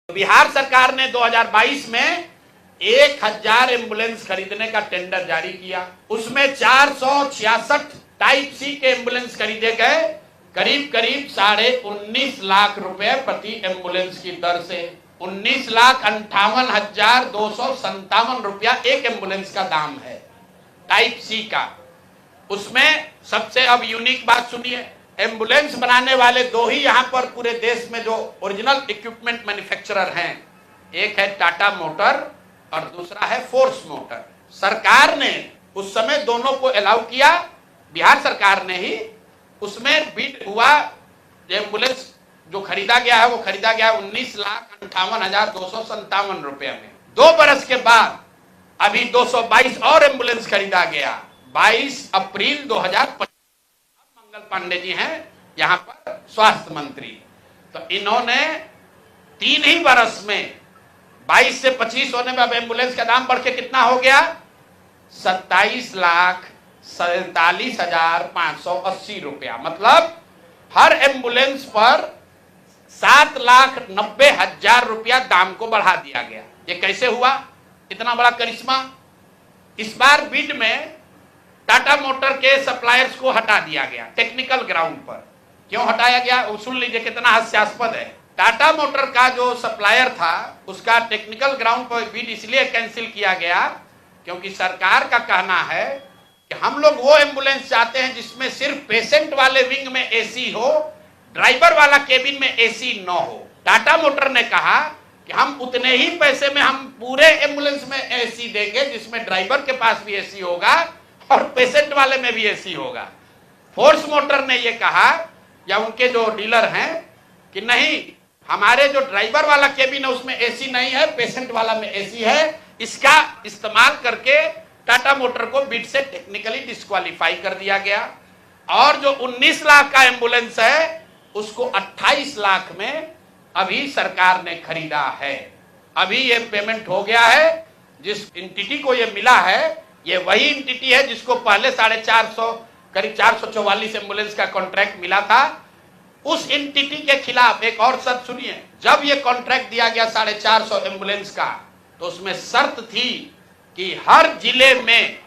बिहार सरकार ने 2022 में 1000 एम्बुलेंस खरीदने का टेंडर जारी किया। उसमें 466 टाइप सी के एम्बुलेंस खरीदे गए, करीब करीब 19.5 लाख रुपए प्रति एम्बुलेंस की दर से। 19,58,257 रुपया एक एम्बुलेंस का दाम है टाइप सी का। उसमें सबसे अब यूनिक बात सुनिए, एम्बुलेंस बनाने वाले दो ही यहाँ पर पूरे देश में जो ओरिजिनल इक्विपमेंट मैन्युफैक्चरर हैं, एक है टाटा मोटर और दूसरा है फोर्स मोटर। सरकार ने उस समय दोनों को अलाउ किया, बिहार सरकार ने ही। उसमें बिड हुआ, एम्बुलेंस जो खरीदा गया है वो खरीदा गया 19,58,257 रुपये में। 2 बरस के बाद अभी 222 और एम्बुलेंस खरीदा गया। 22 अप्रैल 2025 मंगल पांडे जी हैं यहाँ पर स्वास्थ्य मंत्री, तो इन्होंने 3 ही बरस में 22 से 25 होने में अब एम्बुलेंस का दाम बढ़ के कितना हो गया, 27,47,580 रुपया। मतलब हर एम्बुलेंस पर 7,90,000 रुपया दाम को बढ़ा दिया गया। ये कैसे हुआ, इतना बड़ा करिश्मा? इस बार बिड में टाटा मोटर के सप्लायर्स को हटा दिया गया टेक्निकल ग्राउंड पर। क्यों हटाया गया, सुन लीजिए कितना हास्यास्पद है। टाटा मोटर का जो सप्लायर था उसका टेक्निकल ग्राउंड पर बिड इसलिए कैंसिल किया गया क्योंकि सरकार का कहना है कि हम लोग वो एम्बुलेंस चाहते हैं जिसमें सिर्फ पेशेंट वाले विंग में एसी हो, ड्राइवर वाला केबिन में एसी न हो। टाटा मोटर ने कहा कि हम उतने ही पैसे में हम पूरे एम्बुलेंस में एसी देंगे जिसमें ड्राइवर के पास भी एसी होगा और पेशेंट वाले में भी एसी होगा। फोर्स मोटर ने ये कहा, या उनके जो डीलर हैं, कि नहीं, हमारे जो ड्राइवर वाला केबिन है उसमें एसी नहीं है, पेशेंट वाला में एसी है। इसका इस्तेमाल करके टाटा मोटर को बिड से टेक्निकली डिस्क्वालीफाई कर दिया गया। और जो 19 लाख का एम्बुलेंस है उसको 28 लाख में अभी सरकार ने खरीदा है। अभी ये पेमेंट हो गया है। जिस एंटिटी को ये मिला है ये वही एंटिटी है जिसको पहले 450 करीब 444 एम्बुलेंस का कॉन्ट्रैक्ट मिला था। उस एंटिटी के खिलाफ एक और शर्त सुनिए, जब ये कॉन्ट्रैक्ट दिया गया 450 एम्बुलेंस का, तो उसमें शर्त थी कि हर जिले में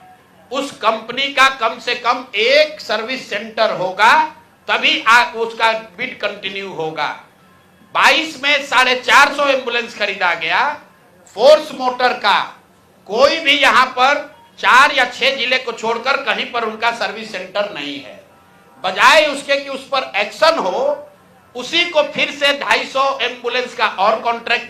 उस कंपनी का कम से कम एक सर्विस सेंटर होगा, तभी उसका बिड कंटिन्यू होगा। 22 में 450 एम्बुलेंस खरीदा गया। फोर्स मोटर का कोई भी यहाँ पर 4 या 6 जिले को छोड़कर कहीं पर उनका सर्विस सेंटर नहीं है। बजाय उसके कि उस पर एक्शन हो, उसी को फिर से 250 एम्बुलेंस का और कॉन्ट्रैक्ट